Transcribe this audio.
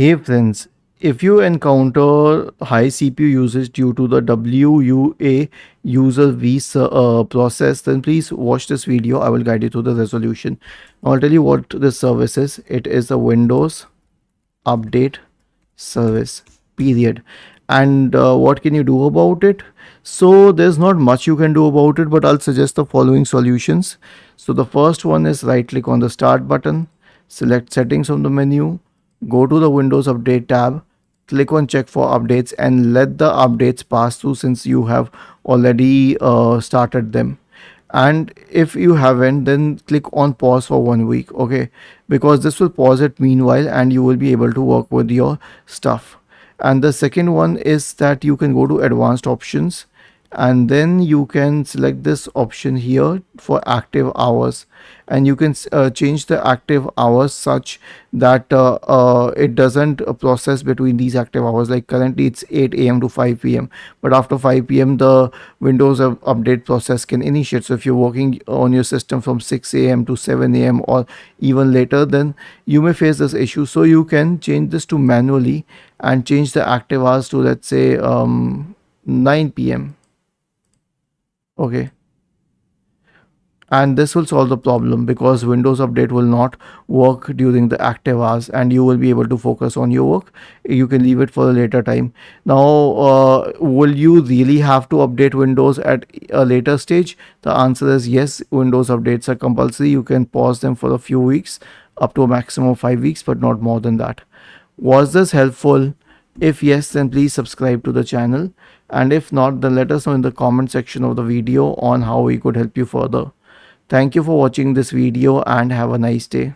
Hey friends, if you encounter high CPU usage due to the WUA user process, then please watch this video. I will guide you through the resolution. I'll tell you what this service is. It is a Windows update service, period. And what can you do about it? So there's not much you can do about it, but I'll suggest the following solutions. So the first one is right click on the start button, select settings from the menu, go to the Windows Update tab, click on check for updates and let the updates pass through since you have already started them. And if you haven't, then click on pause for 1 week, okay, because this will pause it meanwhile and you will be able to work with your stuff. And the second one is that you can go to advanced options and then you can select this option here for active hours, and you can change the active hours such that it doesn't process between these active hours. Like currently it's 8 a.m. to 5 p.m, but after 5 p.m the Windows update process can initiate. So if you're working on your system from 6 a.m to 7 a.m or even later, then you may face this issue. So you can change this to manually and change the active hours to, let's say, 9 p.m. Okay, and this will solve the problem because Windows update will not work during the active hours and you will be able to focus on your work. You can leave it for a later time. Now will you really have to update Windows at a later stage? The answer is yes. Windows updates are compulsory. You can pause them for a few weeks, up to a maximum of 5 weeks, but not more than that. Was this helpful? If yes, then please subscribe to the channel, and if not, then let us know in the comment section of the video on how we could help you further. Thank you for watching this video and have a nice day.